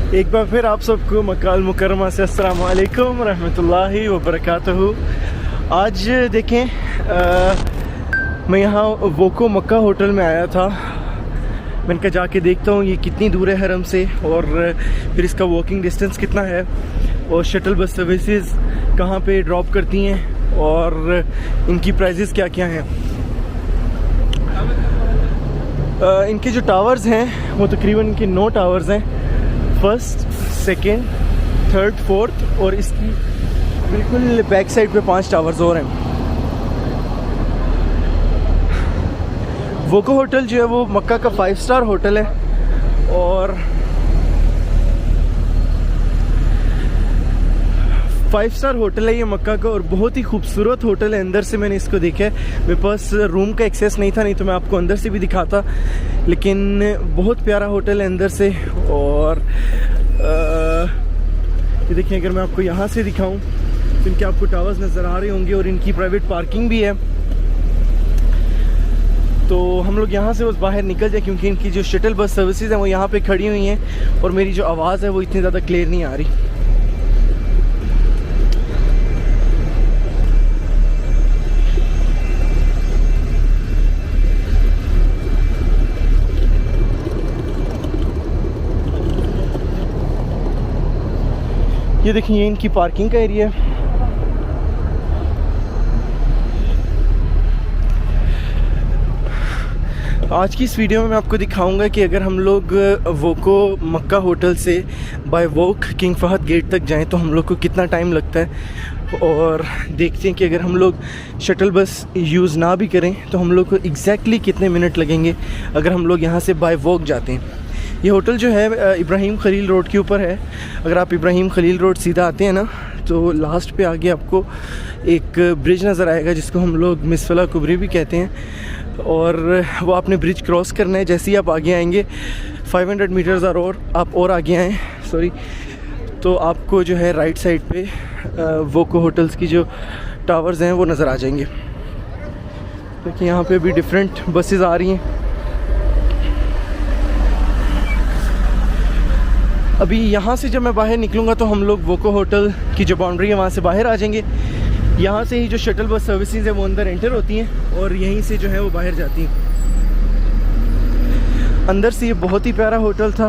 एक बार फिर आप सबको मक्का अल मुकर्रमा से अस्सलाम वालेकुम रहमतुल्लाहि व बरकातहू। आज देखें मैं यहाँ वोको मक्का होटल में आया था। मैंने कहा जाके देखता हूँ ये कितनी दूर है हरम से और फिर इसका वॉकिंग डिस्टेंस कितना है और शटल बस सर्विसेज कहाँ पे ड्रॉप करती हैं और इनकी प्राइजेस क्या क्या हैं। इनके जो टावर्स हैं वो तकरीबन इनके 9 टावर्स हैं, फर्स्ट, सेकेंड, थर्ड, फोर्थ और इसकी बिल्कुल बैक साइड पे 5 टावर्स और हैं। वोको होटल जो है वो मक्का का 5 स्टार होटल है और 5 स्टार होटल है ये मक्का का और बहुत ही खूबसूरत होटल है। अंदर से मैंने इसको देखा है, मेरे पास रूम का एक्सेस नहीं था, नहीं तो मैं आपको अंदर से भी दिखाता, लेकिन बहुत प्यारा होटल है अंदर से। और ये देखिए, अगर मैं आपको यहाँ से दिखाऊं तो इनके आपको टावर्स नज़र आ रहे होंगे और इनकी प्राइवेट पार्किंग भी है। तो हम लोग यहाँ से बस बाहर निकल जाए क्योंकि इनकी जो शटल बस सर्विसेज हैं वो यहाँ पे खड़ी हुई हैं और मेरी जो आवाज़ है वो इतनी ज़्यादा क्लियर नहीं आ रही। ये देखिए, ये इनकी पार्किंग का एरिया है। आज की इस वीडियो में मैं आपको दिखाऊंगा कि अगर हम लोग वोको मक्का होटल से by walk King Fahd gate तक जाएं तो हम लोग को कितना टाइम लगता है, और देखते हैं कि अगर हम लोग शटल बस यूज़ ना भी करें तो हम लोग को एग्जैक्टली कितने मिनट लगेंगे अगर हम लोग यहाँ से बाय वॉक जाते हैं। ये होटल जो है इब्राहिम खलील रोड के ऊपर है। अगर आप इब्राहिम खलील रोड सीधा आते हैं ना तो लास्ट पे आगे आपको एक ब्रिज नज़र आएगा जिसको हम लोग मिसफला कुबरी भी कहते हैं, और वो आपने ब्रिज क्रॉस करना है। जैसे ही आप आगे आएंगे 500 मीटर्स और आप और आगे आएँ तो आपको जो है राइट साइड पे वोको होटल्स की जो टावर्स हैं वो नज़र आ जाएंगे। देखिए यहाँ पे भी डिफरेंट बसेस आ रही हैं। अभी यहाँ से जब मैं बाहर निकलूँगा तो हम लोग वोको होटल की जो बाउंड्री है वहाँ से बाहर आ जाएंगे। यहाँ से ही जो शटल बस सर्विसेज है वो अंदर एंटर होती हैं और यहीं से जो है वो बाहर जाती हैं। अंदर से ये बहुत ही प्यारा होटल था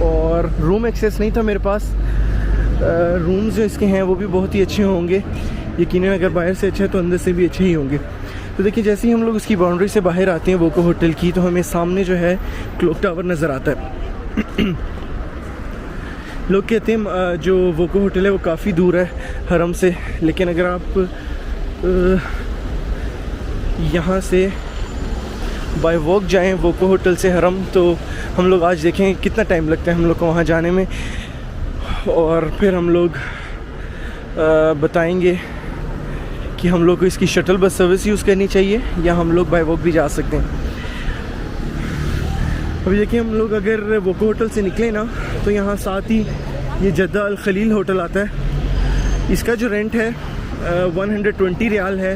और रूम एक्सेस नहीं था मेरे पास। रूम्स जो इसके हैं वो भी बहुत ही अच्छे होंगे, यकीनन अगर बाहर से अच्छा है तो अंदर से भी अच्छे ही होंगे। तो देखिए, जैसे ही हम लोग उसकी बाउंड्री से बाहर आते हैं वोको होटल की, तो हमें सामने जो है क्लॉक टावर नज़र आता है। लोग कहते हैं जो वोको होटल है वो काफ़ी दूर है हरम से, लेकिन अगर आप यहाँ से बाय वॉक जाएं वोको होटल से हरम तो हम लोग आज देखें कितना टाइम लगता है हम लोग को वहाँ जाने में, और फिर हम लोग बताएंगे कि हम लोग को इसकी शटल बस सर्विस यूज़ करनी चाहिए या हम लोग बाय वॉक भी जा सकते हैं। अभी देखिए, हम लोग अगर वोको होटल से निकले ना तो यहाँ साथ ही ये जद्दा अल खलील होटल आता है। इसका जो रेंट है 120 रियाल है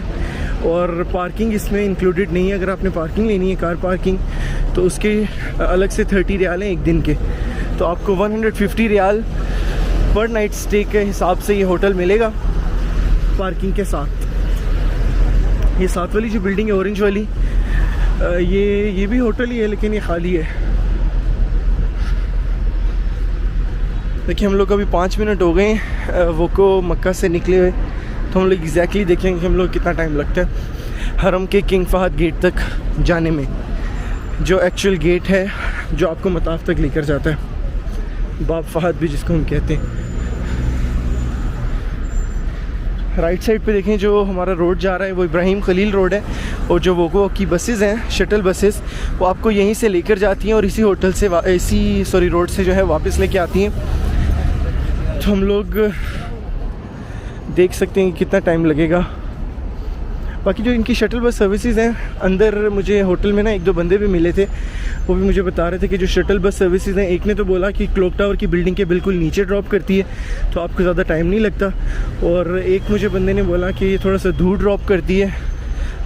और पार्किंग इसमें इंक्लूडेड नहीं है। अगर आपने पार्किंग लेनी है, कार पार्किंग, तो उसके अलग से 30 रियाल हैं एक दिन के, तो आपको 150 रियाल पर नाइट स्टे के हिसाब से ये होटल मिलेगा पार्किंग के साथ। ये साथ वाली जो बिल्डिंग है ऑरेंज वाली, ये भी होटल ही है लेकिन ये खाली है। देखिए, हम लोग अभी 5 मिनट हो गए वोको मक्का से निकले हुए, तो हम लोग एग्जैक्टली देखेंगे कि हम लोग कितना टाइम लगता है हरम के किंग फहद गेट तक जाने में, जो एक्चुअल गेट है जो आपको मताफ तक लेकर जाता है, बाब फहद भी जिसको हम कहते हैं। राइट साइड पे देखें जो हमारा रोड जा रहा है वो इब्राहिम खलील रोड है, और जो वोको की बसेस हैं शटल बसेस वो आपको यहीं से लेकर जाती हैं और इसी होटल से रोड से जो है वापस लेके आती हैं। तो हम लोग देख सकते हैं कि कितना टाइम लगेगा। बाकी जो इनकी शटल बस सर्विसेज हैं, अंदर मुझे होटल में ना 1-2 बंदे भी मिले थे, वो भी मुझे बता रहे थे कि जो शटल बस सर्विसेज हैं, एक ने तो बोला कि क्लॉक टावर की बिल्डिंग के बिल्कुल नीचे ड्रॉप करती है तो आपको ज़्यादा टाइम नहीं लगता, और एक मुझे बंदे ने बोला कि ये थोड़ा सा दूर ड्रॉप करती है,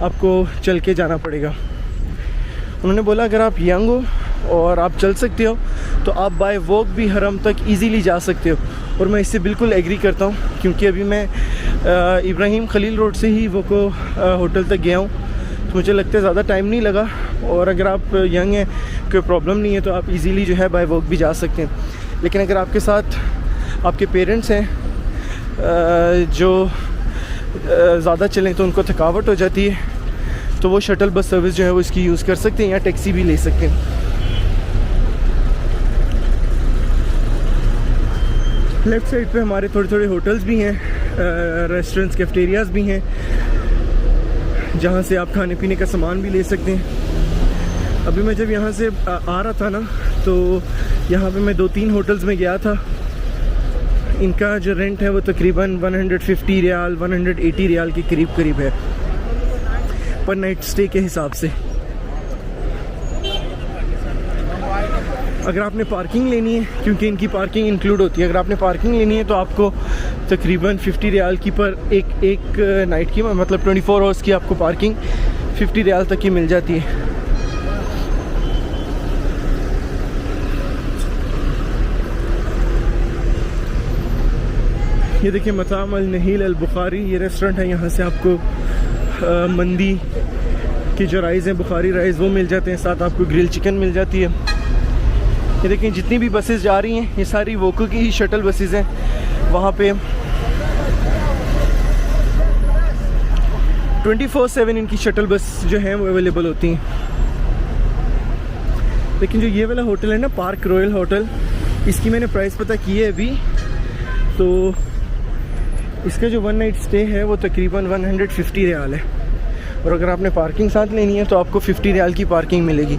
आपको चल के जाना पड़ेगा। उन्होंने बोला अगर आप यंग हो और आप चल सकते हो तो आप बाय वॉक भी हरम तक इजीली जा सकते हो। और मैं इससे बिल्कुल एग्री करता हूँ, क्योंकि अभी मैं इब्राहिम खलील रोड से ही वोको होटल तक गया हूँ, तो मुझे लगता है ज़्यादा टाइम नहीं लगा। और अगर आप यंग हैं, कोई प्रॉब्लम नहीं है, तो आप इजीली जो है बाय वॉक भी जा सकते हैं। लेकिन अगर आपके साथ आपके पेरेंट्स हैं जो ज़्यादा चलें तो उनको थकावट हो जाती है, तो वो शटल बस सर्विस जो है वो इसकी यूज़ कर सकते हैं या टैक्सी भी ले सकते हैं। लेफ़्ट साइड पे हमारे थोड़े थोड़े होटल्स भी हैं, रेस्टोरेंट्स, कैफेटेरियाज़ भी हैं, जहाँ से आप खाने पीने का सामान भी ले सकते हैं। अभी मैं जब यहाँ से आ रहा था ना, तो यहाँ पे मैं 2-3 होटल्स में गया था। इनका जो रेंट है वो तकरीबन 150 रियाल 180 रियाल के करीब है पर नाइट स्टे के हिसाब से। अगर आपने पार्किंग लेनी है, क्योंकि इनकी पार्किंग इंक्लूड होती है, अगर आपने पार्किंग लेनी है तो आपको तकरीबन 50 रियाल की पर एक नाइट की, मतलब 24 आवर्स की आपको पार्किंग 50 रियाल तक की मिल जाती है। ये देखिए मताम अल नहील अल बुखारी, ये रेस्टोरेंट है। यहाँ से आपको मंदी की जो राइस हैं, बुखारी राइस, वो मिल जाते हैं, साथ आपको ग्रिल चिकन मिल जाती है। ये देखिए जितनी भी बसेस जा रही हैं ये सारी वोको की ही शटल बसेस हैं। वहाँ पे 24/7 इनकी शटल बस जो हैं वो अवेलेबल होती हैं। लेकिन जो ये वाला होटल है ना, पार्क रॉयल होटल, इसकी मैंने प्राइस पता की है अभी, तो इसका जो 1 नाइट स्टे है वो तकरीबन 150 रियाल है। और अगर आपने पार्किंग साथ लेनी है तो आपको 50 रियाल की पार्किंग मिलेगी।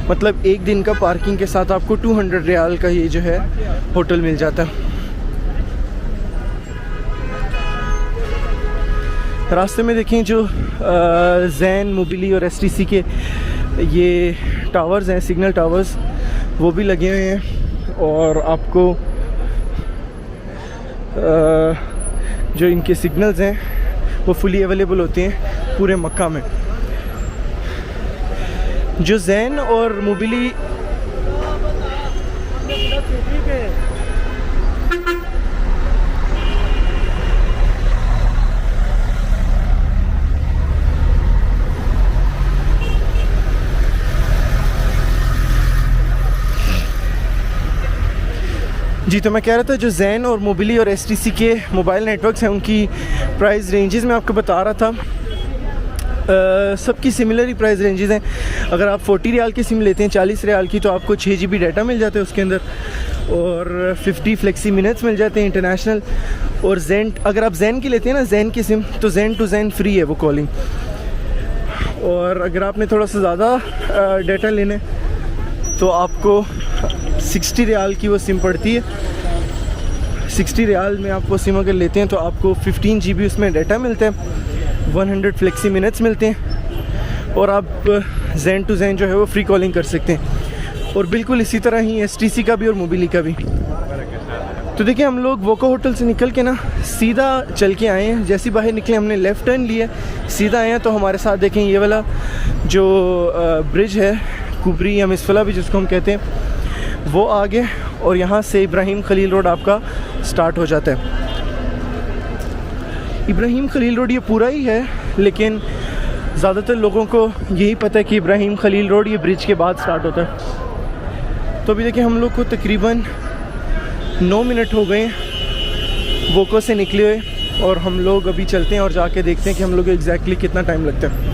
मतलब एक दिन का पार्किंग के साथ आपको 200 रियाल का ये जो है होटल मिल जाता है। रास्ते में देखें जो जैन, मोबिली और एसटीसी के ये टावर्स हैं, सिग्नल टावर्स, वो भी लगे हुए हैं। और आपको जो इनके सिग्नल्स हैं वो फुली अवेलेबल होते हैं पूरे मक्का में। जो जैन और मोबिली जी, तो मैं कह रहा था जो जैन और मोबिली और एसटीसी के मोबाइल नेटवर्क्स हैं उनकी प्राइस रेंजेस मैं आपको बता रहा था। सबकी सिमिलर ही प्राइस रेंजेस हैं। अगर आप 40 रियाल की सिम लेते हैं 40 रियाल की, तो आपको 6 GB डाटा मिल जाता है उसके अंदर, और 50 फ्लेक्सी मिनट्स मिल जाते हैं इंटरनेशनल। और जैन, अगर आप जैन की लेते हैं ना, जैन की सिम, तो जैन टू जैन फ्री है वो कॉलिंग। और अगर आपने थोड़ा सा ज़्यादा डाटा लेना है तो आपको 60 रियाल की वो सिम पड़ती है। 60 रियाल में आप वो सिम अगर लेते हैं तो आपको 15 GB उसमें डाटा मिलता है, 100 फ्लेक्सी मिनट्स मिलते हैं, और आप जैन टू जैन जो है वो फ्री कॉलिंग कर सकते हैं। और बिल्कुल इसी तरह ही एसटीसी का भी और मोबिली का भी। तो देखिए हम लोग वोको होटल से निकल के ना सीधा चल के आए हैं। जैसे बाहर निकले हमने लेफ़्ट टर्न लिया, सीधा आए हैं, तो हमारे साथ देखें ये वाला जो ब्रिज है, कुबरी या मिसफला भी जिसको हम कहते हैं, वो आगे, और यहाँ से इब्राहिम खलील रोड आपका स्टार्ट हो जाता है। इब्राहिम खलील रोड ये पूरा ही है, लेकिन ज़्यादातर लोगों को यही पता है कि इब्राहिम खलील रोड ये ब्रिज के बाद स्टार्ट होता है। तो अभी देखिए हम लोग को तकरीबन 9 मिनट हो गए वोको से निकले हुए, और हम लोग अभी चलते हैं और जाके देखते हैं कि हम लोग को एग्जैक्टली कितना टाइम लगता है।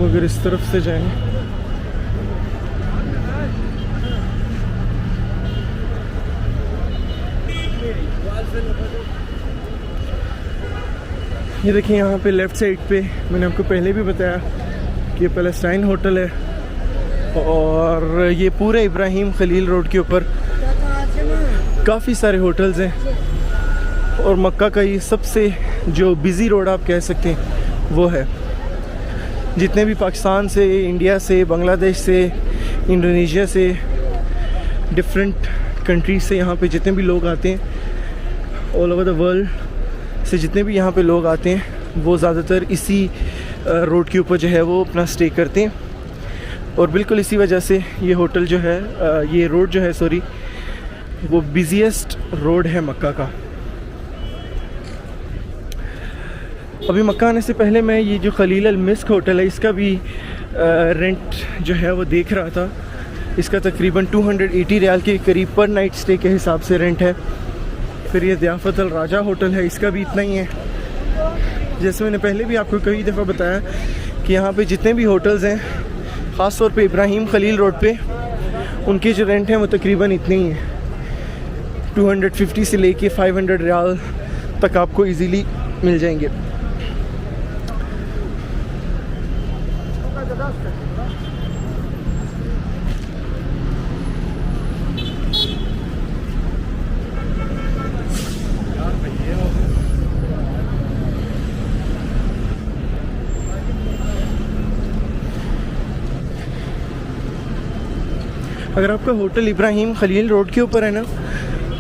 अगर इस तरफ से जाएं, ये देखिए यहाँ पे लेफ़्ट साइड पे मैंने आपको पहले भी बताया कि पैलेस्टाइन होटल है, और ये पूरे इब्राहिम खलील रोड के ऊपर काफ़ी सारे होटल्स हैं, और मक्का का ये सबसे जो बिज़ी रोड आप कह सकते हैं वो है। जितने भी पाकिस्तान से, इंडिया से, बांग्लादेश से, इंडोनेशिया से, डिफरेंट कंट्रीज से यहाँ पे जितने भी लोग आते हैं, ऑल ओवर द वर्ल्ड से जितने भी यहाँ पे लोग आते हैं, वो ज़्यादातर इसी रोड के ऊपर जो है वो अपना स्टे करते हैं। और बिल्कुल इसी वजह से ये होटल जो है, ये रोड जो है सॉरी, वो बिज़ीएस्ट रोड है मक्का का। अभी मक्का आने से पहले मैं ये जो खलील अल मिस्क होटल है इसका भी रेंट जो है वो देख रहा था। इसका तकरीबन 280 रियाल के करीब पर नाइट स्टे के हिसाब से रेंट है। फिर ये ज़ियाफ़त अल राजा होटल है, इसका भी इतना ही है। जैसे मैंने पहले भी आपको कई दफ़ा बताया कि यहाँ पे जितने भी होटल्स हैं, ख़ास तौर पे इब्राहिम खलील रोड पे, उनके जो रेंट हैं वो तकरीबन इतने ही हैं। 250 से लेके 500 रियाल तक आपको इजीली मिल जाएंगे। अगर आपका होटल इब्राहिम खलील रोड के ऊपर है ना,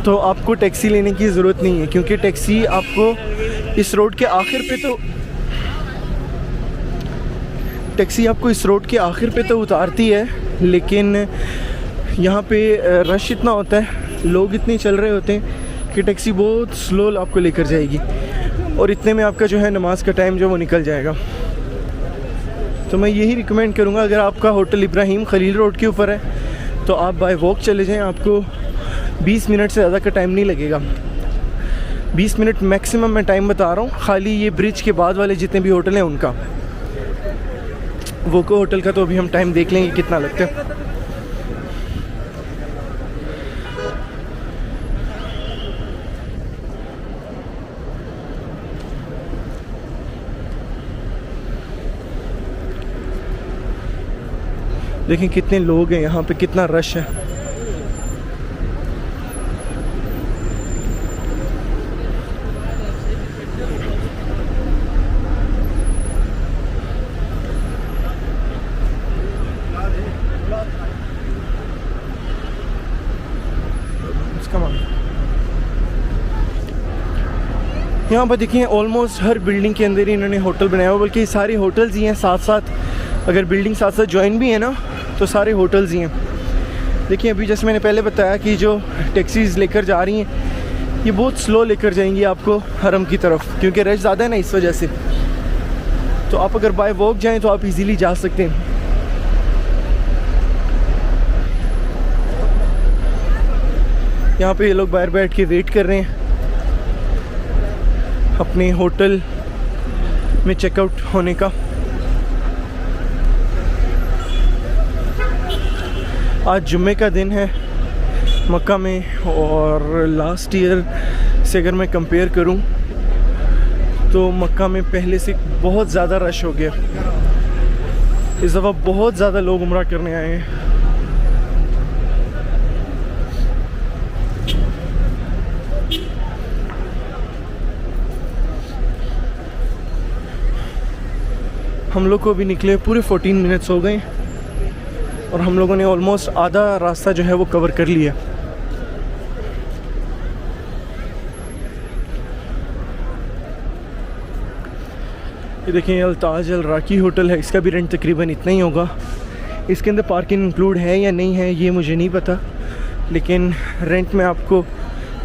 तो आपको टैक्सी लेने की ज़रूरत नहीं है, क्योंकि टैक्सी आपको इस रोड के आखिर पे तो उतारती है, लेकिन यहाँ पे रश इतना होता है, लोग इतने चल रहे होते हैं कि टैक्सी बहुत स्लो आपको लेकर जाएगी, और इतने में आपका जो है नमाज का टाइम जो वो निकल जाएगा। तो मैं यही रिकमेंड करूँगा, अगर आपका होटल इब्राहिम खलील रोड के ऊपर है तो आप बाय वॉक चले जाएं। आपको 20 मिनट से ज़्यादा का टाइम नहीं लगेगा, 20 मिनट मैक्सिमम मैं टाइम बता रहा हूँ। खाली ये ब्रिज के बाद वाले जितने भी होटल हैं उनका, वोको होटल का तो अभी हम टाइम देख लेंगे कितना लगता है। देखें कितने लोग हैं यहाँ पे, कितना रश है। यहाँ पर देखिए ऑलमोस्ट हर बिल्डिंग के अंदर ही इन्होंने होटल बनाया हुआ, बल्कि सारे होटल्स ही हैं साथ साथ। अगर बिल्डिंग साथ साथ ज्वाइन भी है ना, तो सारे होटल्स ही हैं। देखिए अभी जैसे मैंने पहले बताया कि जो टैक्सीज़ लेकर जा रही हैं, ये बहुत स्लो लेकर जाएंगी आपको हरम की तरफ, क्योंकि रश ज़्यादा है ना, इस वजह से। तो आप अगर बाय वॉक जाएं तो आप इजीली जा सकते हैं। यहाँ पे ये लोग बाहर बैठ के वेट कर रहे हैं अपने होटल में चेकआउट होने का। आज जुम्मे का दिन है मक्का में, और लास्ट ईयर से अगर मैं कंपेयर करूं तो मक्का में पहले से बहुत ज़्यादा रश हो गया। इस दफ़ा बहुत ज़्यादा लोग उम्रा करने आए हैं। हम लोग को अभी निकले पूरे 14 मिनट्स हो गए, और हम लोगों ने ऑलमोस्ट आधा रास्ता जो है वो कवर कर लिया। ये देखें अल्ताज अल राकी होटल है, इसका भी रेंट तकरीबन इतना ही होगा। इसके अंदर पार्किंग इंक्लूड है या नहीं है ये मुझे नहीं पता, लेकिन रेंट मैं आपको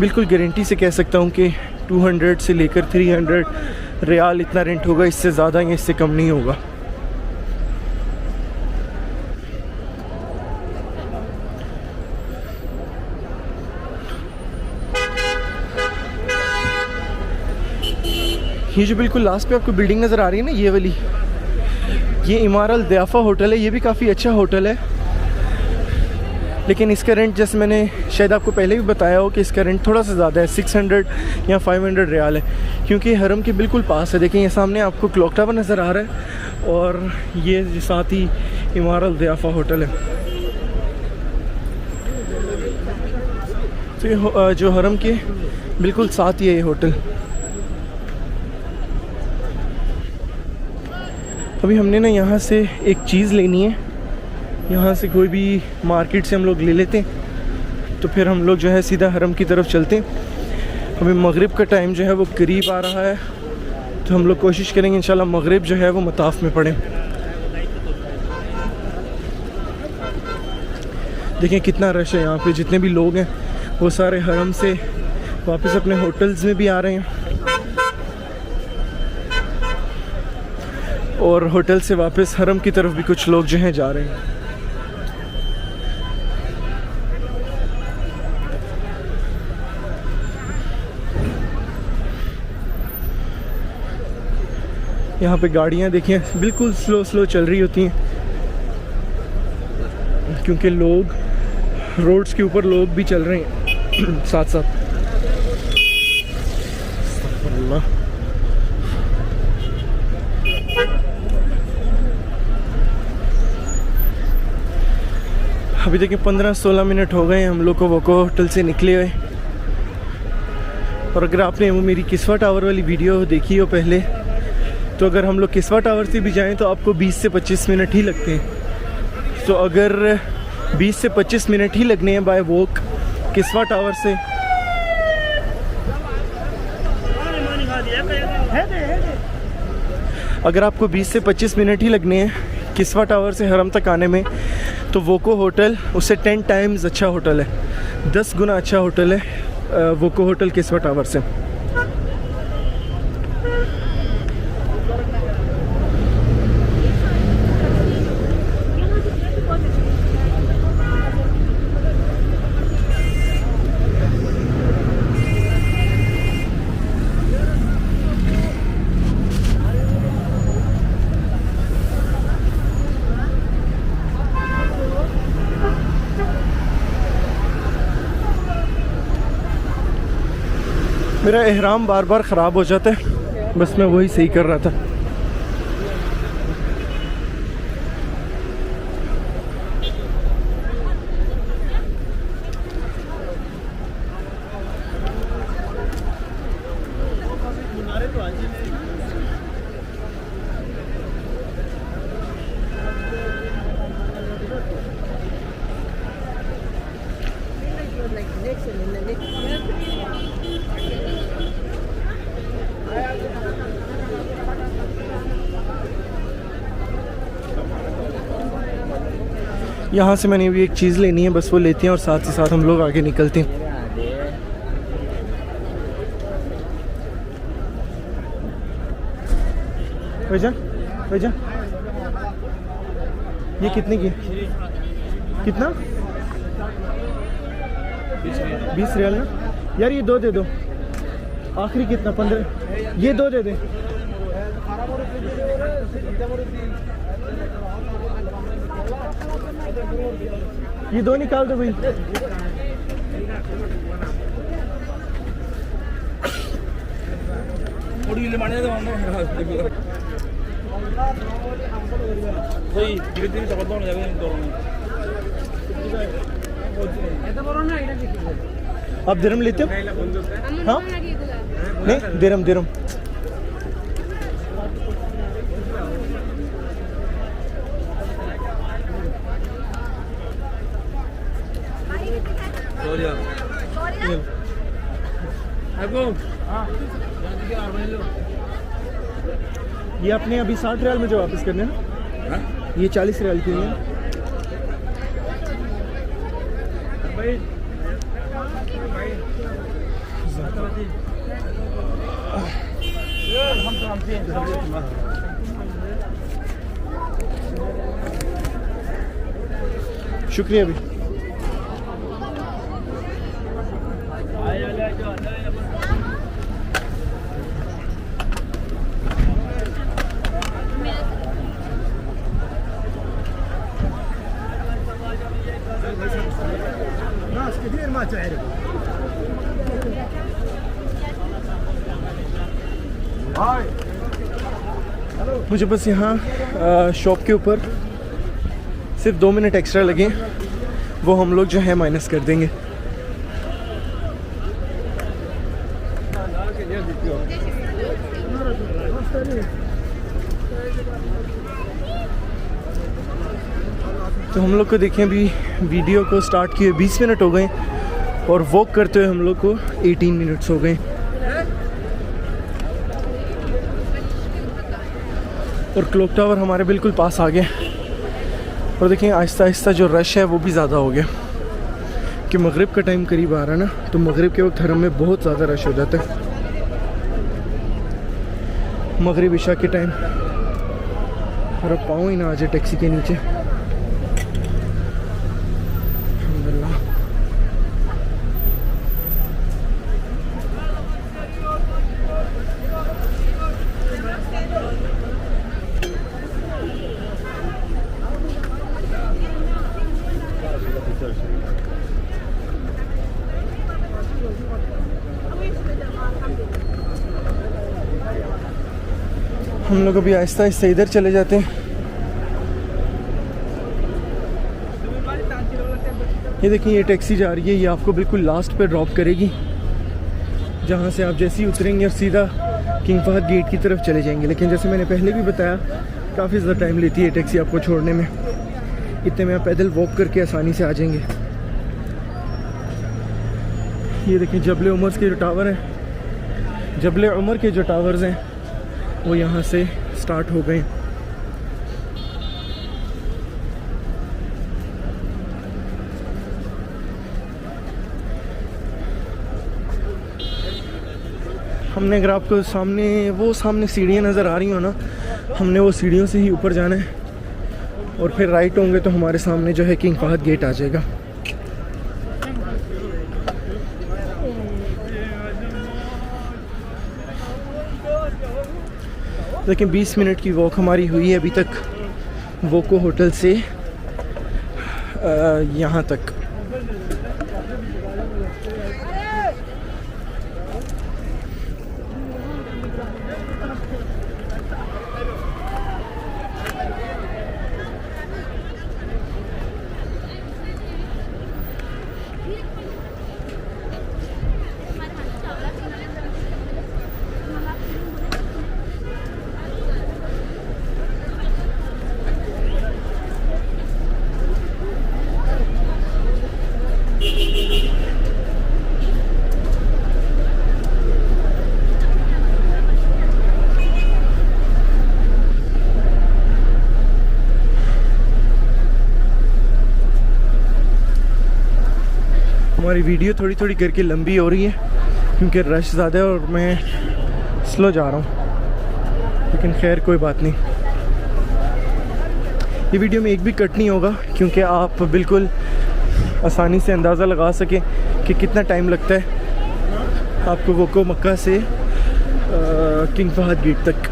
बिल्कुल गारंटी से कह सकता हूँ कि 200 से लेकर 300 रियाल इतना रेंट होगा, इससे ज़्यादा या इससे कम नहीं होगा। ये जो बिल्कुल लास्ट पे आपको बिल्डिंग नज़र आ रही है ना, ये वाली, ये इमार अल ज़ियाफ़ा होटल है। ये भी काफ़ी अच्छा होटल है, लेकिन इसका रेंट जैसे मैंने शायद आपको पहले भी बताया हो कि इसका रेंट थोड़ा सा ज़्यादा है, 600 या 500 रियाल है, क्योंकि हरम के बिल्कुल पास है। देखें ये सामने आपको क्लॉक टावर नज़र आ रहा है, और ये साथ ही इमार अल ज़ियाफ़ा होटल है। तो ये जो हरम के बिल्कुल साथ ही है ये होटल। अभी हमने ना यहाँ से एक चीज़ लेनी है, यहाँ से कोई भी मार्केट से हम लोग ले लेते हैं, तो फिर हम लोग जो है सीधा हरम की तरफ चलते हैं। अभी मगरिब का टाइम जो है वो करीब आ रहा है, तो हम लोग कोशिश करेंगे इंशाल्लाह मगरिब जो है वो मताफ़ में पढ़ें। देखें कितना रश है यहाँ पे, जितने भी लोग हैं वो सारे हरम से वापस अपने होटल्स में भी आ रहे हैं और होटल से वापस हरम की तरफ भी कुछ लोग जो हैं जा रहे हैं। यहाँ पे गाड़ियाँ देखिए बिल्कुल स्लो स्लो चल रही होती हैं, क्योंकि लोग रोड्स के ऊपर लोग भी चल रहे हैं साथ साथ। अभी देखिए 15-16 मिनट हो गए हम लोग को वोको होटल से निकले हुए। और अगर आपने वो मेरी किस्वा टावर वाली वीडियो देखी हो पहले, तो अगर हम लोग किस्वा टावर से भी जाएं तो आपको 20 से 25 मिनट ही लगते हैं। तो अगर 20 से 25 मिनट ही लगने हैं बाय वॉक किस्वा टावर से, अगर आपको 20 से 25 मिनट ही लगने हैं किस्वा टावर से हरम तक आने में, तो वोको होटल उससे 10 टाइम्स अच्छा होटल है, 10 गुना अच्छा होटल है वोको होटल किस्वा टावर से। मेरा एहराम बार बार ख़राब हो जाता है, बस मैं वही सही कर रहा था। यहाँ से मैंने भी एक चीज़ लेनी है, बस वो लेते हैं और साथ ही साथ हम लोग आगे निकलते हैं। भैया भैया ये कितने की? कितना? 20 रियाल ना यार, ये 2 दे दो। आखिरी कितना? 15। ये 2 दे दे। ये 2 निकाल दो भाई। आप दिरहम लेते हो? हाँ नहीं, दिरहम दिरहम। ये आपने अभी 60 रियाल में जो वापस करने ना, ये 40 रियाल की है। शुक्रिया भी। मुझे बस यहाँ शॉप के ऊपर सिर्फ 2 मिनट एक्स्ट्रा लगे, वो हम लोग जो है माइनस कर देंगे। तो हम लोग को देखें अभी वीडियो को स्टार्ट किए 20 मिनट हो गए और वॉक करते हुए हम लोग को 18 मिनट्स हो गए। और क्लॉक टावर हमारे बिल्कुल पास आ गया और देखें आहिस्ता आहिस्ता जो रश है वो भी ज़्यादा हो गया कि मगरिब का टाइम करीब आ रहा है ना, तो मगरिब के वक्त हरम में बहुत ज़्यादा रश हो जाता है। मगरिब इशा के टाइम और अब पाँव ही ना आ जाए टैक्सी के नीचे। अल्हम्दुलिल्लाह। हम लोग अभी आहिस्ता आहिस्ता इधर चले जाते हैं। ये देखिए ये टैक्सी जा रही है, ये आपको बिल्कुल लास्ट पे ड्रॉप करेगी, जहाँ से आप जैसे ही उतरेंगे और सीधा किंग फहद गेट की तरफ चले जाएंगे। लेकिन जैसे मैंने पहले भी बताया काफ़ी ज़्यादा टाइम लेती है टैक्सी आपको छोड़ने में, इतने में आप पैदल वॉक करके आसानी से आ जाएंगे। ये देखिए जबल उमर के जो टावर हैं, जबल उमर के जो टावर्स हैं वो यहाँ से स्टार्ट हो गए। हमने अगर आपको सामने सीढ़ियाँ नज़र आ रही हो ना, हमने वो सीढ़ियों से ही ऊपर जाना है और फिर राइट होंगे तो हमारे सामने जो है किंग फहद गेट आ जाएगा। लेकिन 20 मिनट की वॉक हमारी हुई है अभी तक, वोको होटल से यहाँ तक। हमारी वीडियो थोड़ी थोड़ी करके लंबी हो रही है क्योंकि रश ज़्यादा है और मैं स्लो जा रहा हूँ, लेकिन खैर कोई बात नहीं। ये वीडियो में एक भी कट नहीं होगा क्योंकि आप बिल्कुल आसानी से अंदाज़ा लगा सकें कि कितना टाइम लगता है आपको वोको मक्का से किंग फहद गेट तक।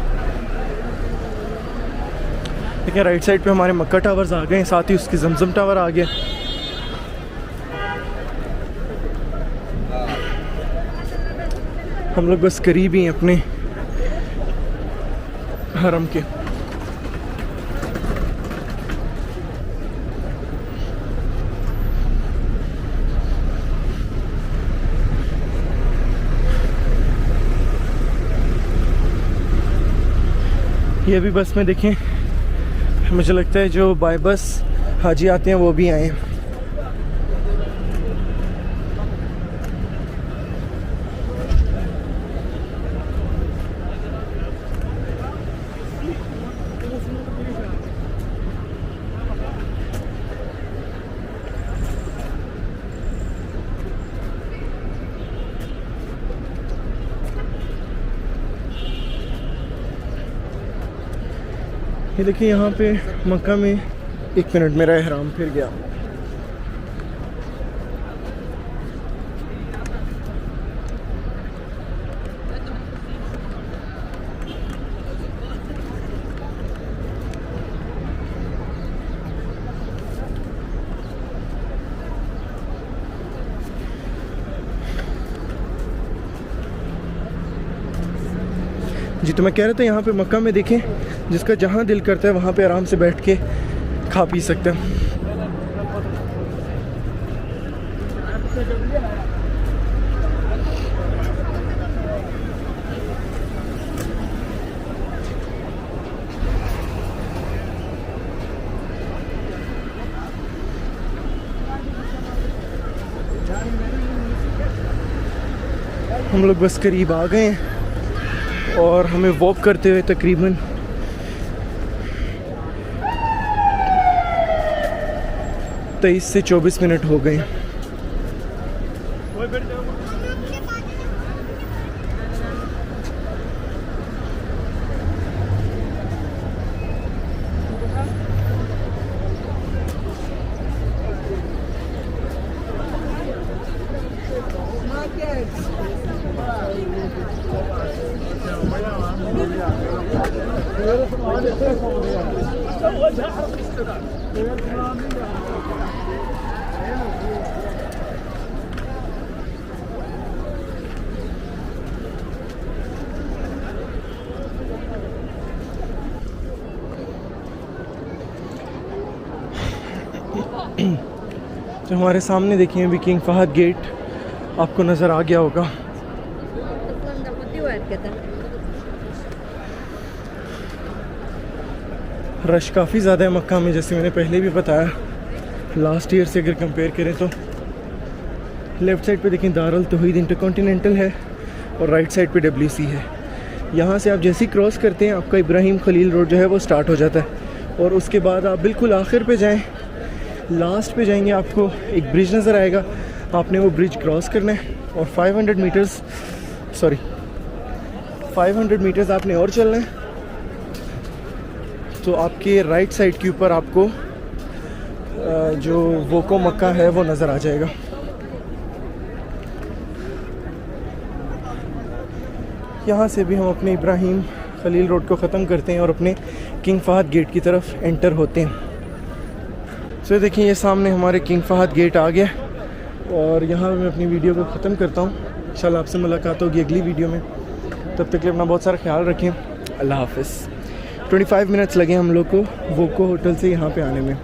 देखिए राइट साइड पे हमारे मक्का टावर्स आ गए हैं, साथ ही उसकी जमजम टावर आ गया। हम लोग बस करीब ही हैं अपने हरम के। ये भी बस में देखें, मुझे लगता है जो बाय बस हाजी आते हैं वो भी आए हैं। ये देखिए यहाँ पे मक्का में 1 मिनट मेरा एहराम फिर गया। जी तो मैं कह रहा था यहाँ पे मक्का में देखें, जिसका जहाँ दिल करता है वहाँ पे आराम से बैठ के खा पी सकते हैं। हम लोग बस करीब आ गए हैं और हमें वॉक करते हुए तकरीबन 23 से 24 मिनट हो गए। तो हमारे सामने देखिए अभी किंग फहद गेट आपको नज़र आ गया होगा। रश काफ़ी ज़्यादा है मक्का में, जैसे मैंने पहले भी बताया। लास्ट ईयर से अगर कंपेयर करें तो लेफ़्ट साइड पे देखें दारुल तौहीद इंटरकॉन्टिनेंटल है और राइट साइड पे WC है। यहाँ से आप जैसे ही क्रॉस करते हैं आपका इब्राहिम खलील रोड जो है वो स्टार्ट हो जाता है और उसके बाद आप बिल्कुल आखिर पे जाएं, लास्ट पे जाएंगे आपको एक ब्रिज नज़र आएगा, आपने वो ब्रिज क्रॉस करना है और 500 मीटर्स आपने और चलना है। तो आपके राइट साइड के ऊपर आपको जो वोको मक्का है वो नज़र आ जाएगा। यहाँ से भी हम अपने इब्राहिम खलील रोड को ख़त्म करते हैं और अपने किंग फहद गेट की तरफ एंटर होते हैं। तो देखिए ये सामने हमारे किंग फहद गेट आ गया और यहाँ मैं अपनी वीडियो को ख़त्म करता हूँ। इंशाल्लाह आपसे मुलाकात होगी अगली वीडियो में, तब तक के लिए अपना बहुत सारा ख्याल रखें। अल्लाह हाफ़िज़। 25 मिनट्स लगे हम लोग को वोको होटल से यहाँ पे आने में।